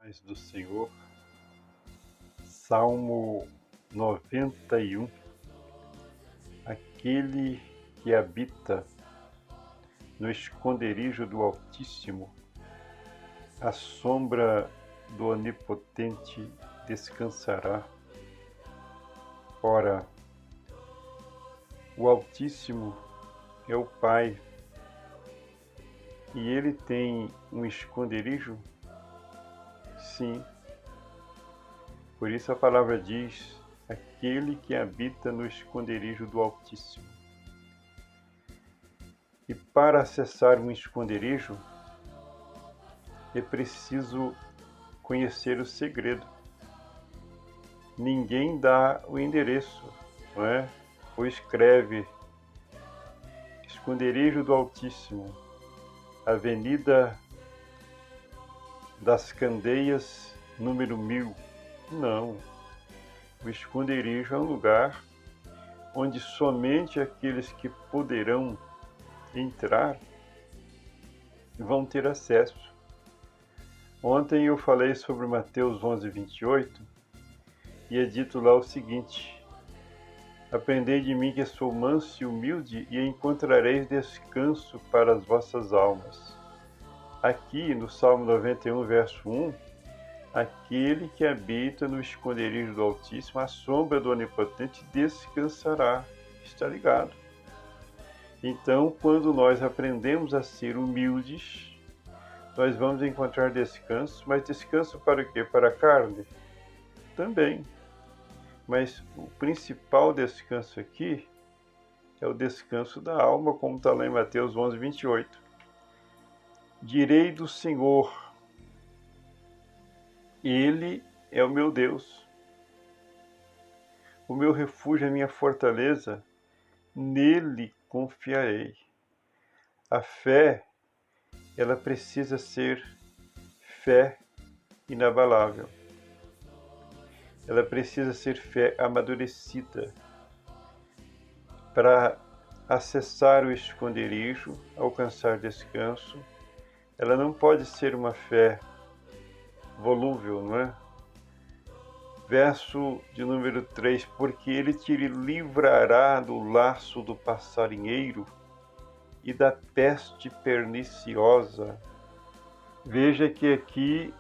Paz do Senhor, Salmo 91. Aquele que habita no esconderijo do Altíssimo, à sombra do Onipotente descansará. Ora, o Altíssimo é o Pai, e Ele tem um esconderijo? Sim. Por isso a palavra diz: aquele que habita no esconderijo do Altíssimo. E para acessar um esconderijo, é preciso conhecer o segredo. Ninguém dá o endereço, não é? Ou escreve esconderijo do Altíssimo, Avenida das Candeias, número 1000. Não. O esconderijo é um lugar onde somente aqueles que poderão entrar vão ter acesso. Ontem eu falei sobre Mateus 11:28 e é dito lá o seguinte: aprendei de mim que sou manso e humilde e encontrareis descanso para as vossas almas. Aqui no Salmo 91, verso 1, aquele que habita no esconderijo do Altíssimo, à sombra do Onipotente, descansará. Está ligado? Então, quando nós aprendemos a ser humildes, nós vamos encontrar descanso. Mas descanso para o quê? Para a carne? Também. Mas o principal descanso aqui é o descanso da alma, como está lá em Mateus 11:28. Direi do Senhor: Ele é o meu Deus, o meu refúgio, a minha fortaleza, nele confiarei. A fé, ela precisa ser fé inabalável. Ela precisa ser fé amadurecida para acessar o esconderijo, alcançar descanso. Ela não pode ser uma fé volúvel, não é? Verso de número 3, porque ele te livrará do laço do passarinheiro e da peste perniciosa. Veja que aqui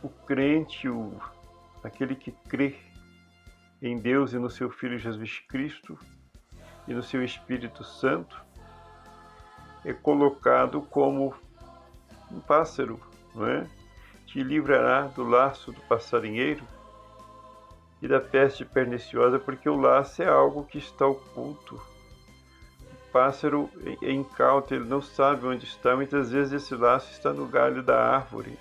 o crente, aquele que crê em Deus e no seu Filho Jesus Cristo e no seu Espírito Santo, é colocado como um pássaro, não é? Te livrará do laço do passarinheiro e da peste perniciosa, porque o laço é algo que está oculto. O pássaro é incauto, ele não sabe onde está. Muitas vezes esse laço está no galho da árvore,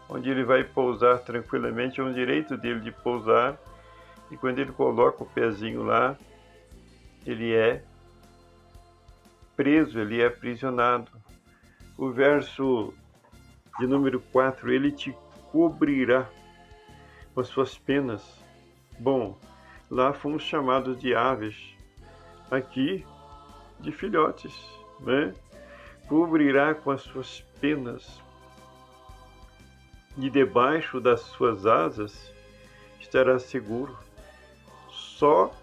onde ele vai pousar tranquilamente, é um direito dele de pousar, e quando ele coloca o pezinho lá, ele é preso, ele é aprisionado. O verso de número 4, ele te cobrirá com as suas penas. Bom, lá fomos chamados de aves, aqui de filhotes, né? Cobrirá com as suas penas, e debaixo das suas asas estará seguro. Só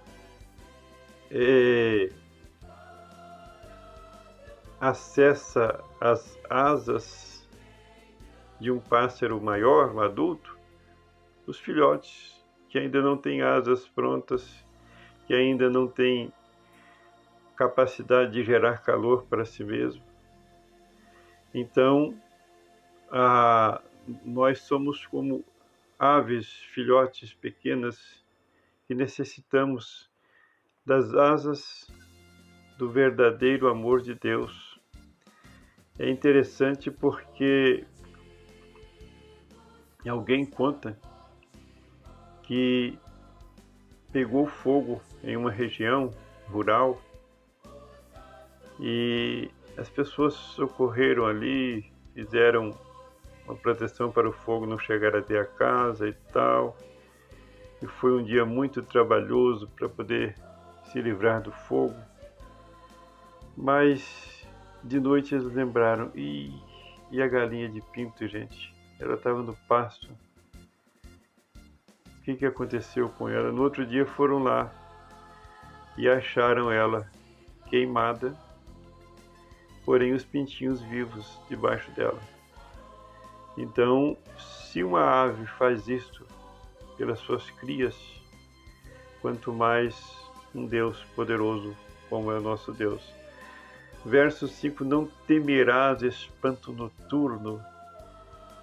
acessa as asas de um pássaro maior, um adulto, os filhotes, que ainda não têm asas prontas, que ainda não têm capacidade de gerar calor para si mesmo. Então, nós somos como aves, filhotes pequenas, que necessitamos das asas do verdadeiro amor de Deus. É interessante porque alguém conta que pegou fogo em uma região rural e as pessoas socorreram ali, fizeram uma proteção para o fogo não chegar até a casa e tal. E foi um dia muito trabalhoso para poder se livrar do fogo. Mas de noite eles lembraram: e a galinha de pinto, gente? ela estava no pasto. O que aconteceu com ela? No outro dia foram lá e acharam ela queimada, porém os pintinhos vivos debaixo dela. Então, se uma ave faz isto pelas suas crias, quanto mais um Deus poderoso como é o nosso Deus. Verso 5, não temerás espanto noturno,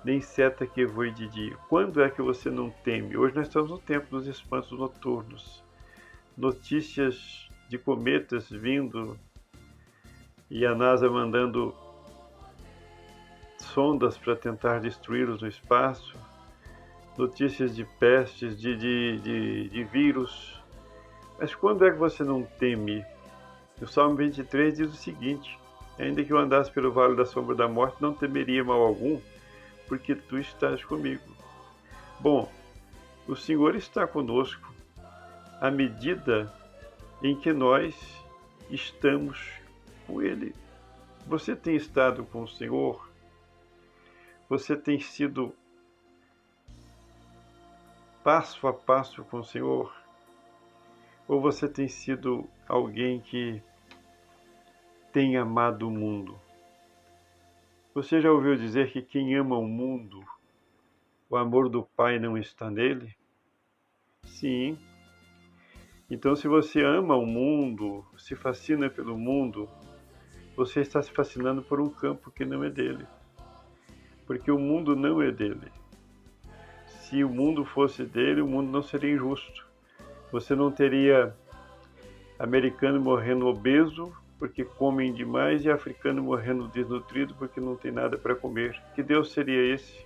nem seta que voe de dia. Quando é que você não teme? Hoje nós estamos no tempo dos espantos noturnos. Notícias de cometas vindo e a NASA mandando sondas para tentar destruí-los no espaço. Notícias de pestes, de vírus. Mas quando é que você não teme? O Salmo 23 diz o seguinte: ainda que eu andasse pelo vale da sombra da morte, não temeria mal algum, porque tu estás comigo. Bom, o Senhor está conosco à medida em que nós estamos com Ele. Você tem estado com o Senhor? Você tem sido passo a passo com o Senhor? Ou você tem sido alguém que tem amado o mundo? Você já ouviu dizer que quem ama o mundo, o amor do Pai não está nele? Sim. Então, se você ama o mundo, se fascina pelo mundo, você está se fascinando por um campo que não é dele. Porque o mundo não é dele. Se o mundo fosse dele, o mundo não seria injusto. Você não teria americano morrendo obeso porque comem demais e africano morrendo desnutrido porque não tem nada para comer. Que Deus seria esse?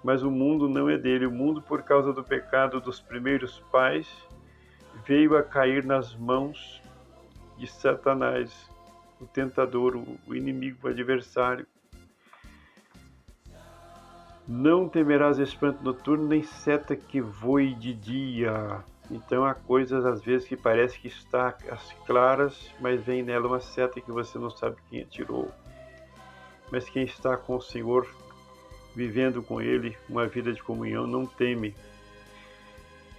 Mas o mundo não é dele. O mundo, por causa do pecado dos primeiros pais, veio a cair nas mãos de Satanás, o tentador, o inimigo, o adversário. Não temerás espanto noturno, nem seta que voe de dia. Então há coisas às vezes que parece que está às claras, mas vem nela uma seta que você não sabe quem atirou. Mas quem está com o Senhor, vivendo com Ele uma vida de comunhão, não teme.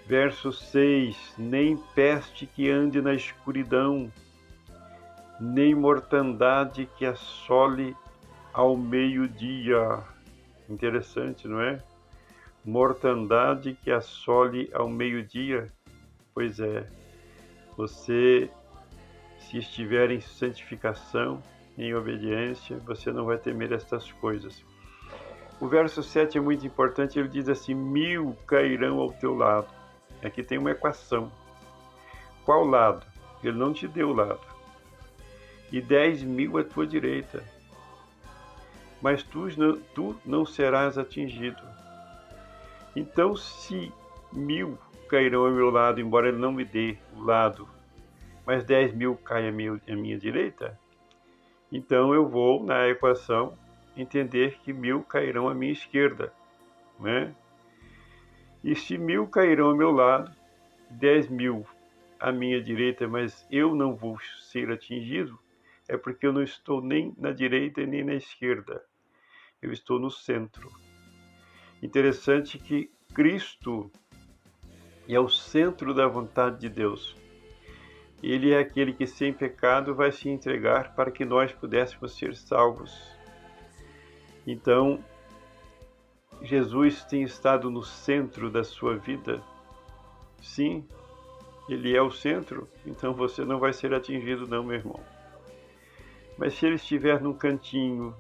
Verso 6, nem peste que ande na escuridão, nem mortandade que assole ao meio-dia. Interessante, não é? Mortandade que assole ao meio-dia. Pois é, você, se estiver em santificação, em obediência, você não vai temer estas coisas. O verso 7 é muito importante, ele diz assim: 1000 cairão ao teu lado. Aqui tem uma equação. Qual lado? Ele não te deu o lado. E 10.000 à tua direita. Mas tu não serás atingido. Então, se 1000 cairão ao meu lado, embora ele não me dê o lado, mas 10.000 caem à minha direita, então eu vou, na equação, entender que 1000 cairão à minha esquerda, né? E se 1000 cairão ao meu lado, 10.000 à minha direita, mas eu não vou ser atingido, é porque eu não estou nem na direita nem na esquerda. Eu estou no centro. Interessante que Cristo é o centro da vontade de Deus. Ele é aquele que sem pecado vai se entregar para que nós pudéssemos ser salvos. Então, Jesus tem estado no centro da sua vida. Sim, Ele é o centro, então você não vai ser atingido não, meu irmão. Mas se Ele estiver num cantinho,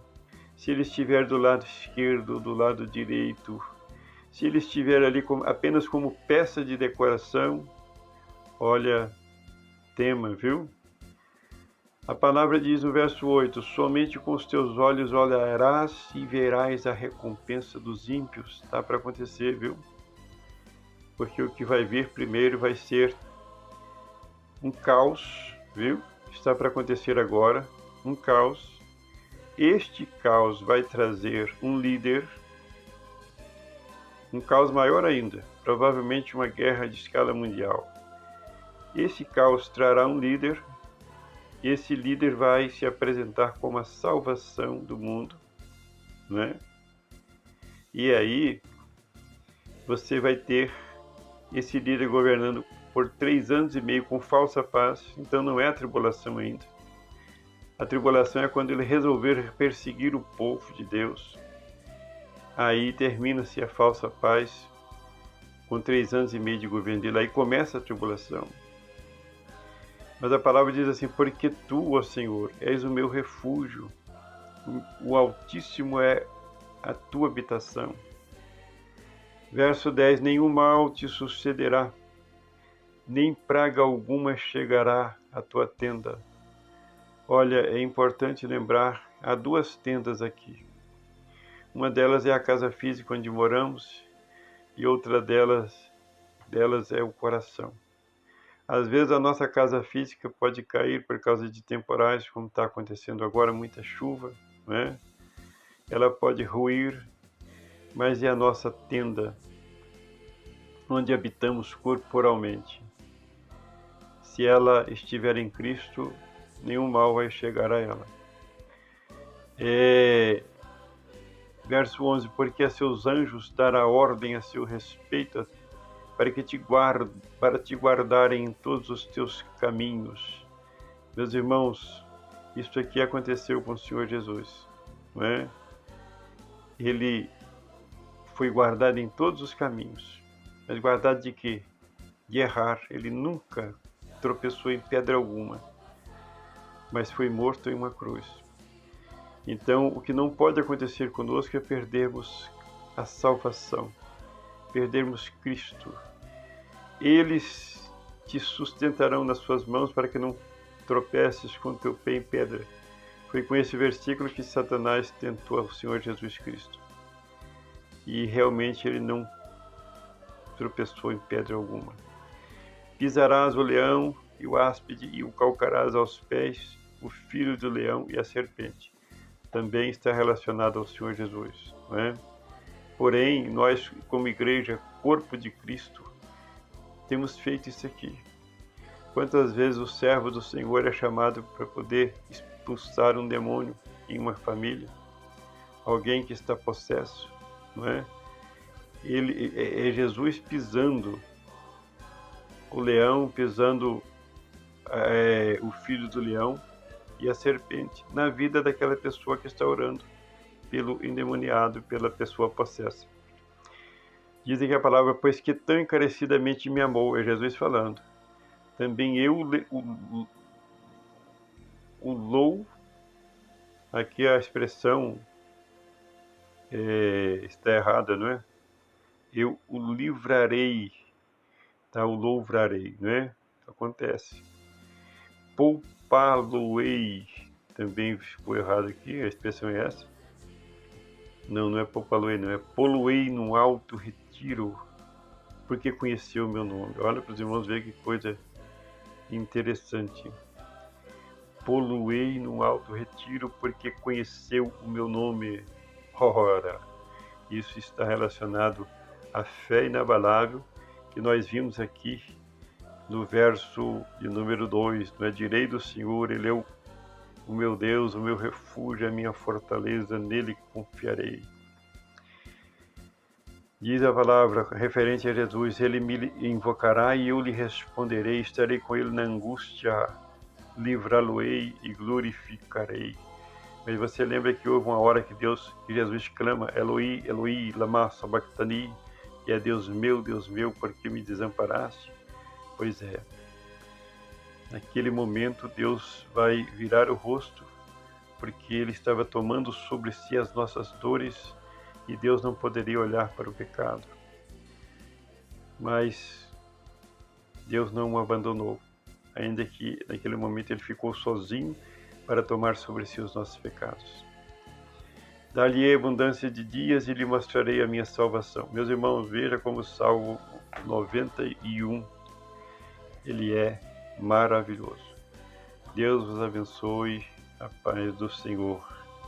se Ele estiver do lado esquerdo, do lado direito, se Ele estiver ali apenas como peça de decoração, olha, tema, viu? A palavra diz no verso 8, somente com os teus olhos olharás e verás a recompensa dos ímpios. Está para acontecer, viu? Porque o que vai vir primeiro vai ser um caos, viu? Está para acontecer agora, um caos. Este caos vai trazer um líder, um caos maior ainda, provavelmente uma guerra de escala mundial. Esse caos trará um líder, e esse líder vai se apresentar como a salvação do mundo, né? E aí você vai ter esse líder governando por 3 anos e meio com falsa paz. Então não é a tribulação ainda. A tribulação é quando ele resolver perseguir o povo de Deus. Aí termina-se a falsa paz com 3 anos e meio de governo dele. Aí começa a tribulação. Mas a palavra diz assim: porque tu, ó Senhor, és o meu refúgio, o Altíssimo é a tua habitação. Verso 10: nenhum mal te sucederá, nem praga alguma chegará à tua tenda. Olha, é importante lembrar, há 2 tendas aqui. Uma delas é a casa física onde moramos e outra delas é o coração. Às vezes a nossa casa física pode cair por causa de temporais, como está acontecendo agora, muita chuva, né? Ela pode ruir, mas é a nossa tenda, onde habitamos corporalmente. Se ela estiver em Cristo, nenhum mal vai chegar a ela. Verso 11: porque a seus anjos dará ordem a seu respeito, para te guardarem em todos os teus caminhos. Meus irmãos, isso aqui aconteceu com o Senhor Jesus, não é? Ele foi guardado em todos os caminhos. Mas guardado de quê? De errar. Ele nunca tropeçou em pedra alguma, mas foi morto em uma cruz. Então, o que não pode acontecer conosco é perdermos a salvação, perdermos Cristo. Eles te sustentarão nas suas mãos para que não tropeces com teu pé em pedra. Foi com esse versículo que Satanás tentou ao Senhor Jesus Cristo. E realmente ele não tropeçou em pedra alguma. Pisarás o leão e o áspide e o calcarás aos pés, o filho do leão e a serpente. Também está relacionado ao Senhor Jesus, não é? Porém, nós, como igreja, corpo de Cristo, temos feito isso aqui. Quantas vezes o servo do Senhor é chamado para poder expulsar um demônio em uma família? Alguém que está possesso, não é? Ele é Jesus pisando o leão, pisando o filho do leão e a serpente na vida daquela pessoa que está orando pelo endemoniado, pela pessoa possessa. Dizem que a palavra, pois que tão encarecidamente me amou, é Jesus falando. Também eu o louvo, aqui a expressão está errada, não é? Eu o livrarei, tá? O louvrarei, não é? Acontece. Poupá-lo-ei, também ficou errado aqui, a expressão é essa. Não é poupá-lo-ei, não, é pô-lo-ei num alto retiro, porque conheceu o meu nome. Olha para os irmãos ver que coisa interessante. Pô-lo-ei num alto retiro, porque conheceu o meu nome. Ora, isso está relacionado à fé inabalável que nós vimos aqui no verso de número 2, não é? Direi do Senhor, Ele é o meu Deus, o meu refúgio, a minha fortaleza, nele confiarei. Diz a palavra referente a Jesus: Ele me invocará e eu lhe responderei, estarei com ele na angústia, livrá-lo-ei e glorificarei. Mas você lembra que houve uma hora que Jesus clama: Eloi, Eloi, lama sabachthani, e é Deus meu, por que me desamparaste? Pois é, naquele momento Deus vai virar o rosto, porque Ele estava tomando sobre si as nossas dores e Deus não poderia olhar para o pecado. Mas Deus não o abandonou, ainda que naquele momento Ele ficou sozinho para tomar sobre si os nossos pecados. Dar-lhe abundância de dias e lhe mostrarei a minha salvação. Meus irmãos, veja como o Salmo 91, ele é maravilhoso. Deus vos abençoe, a paz do Senhor.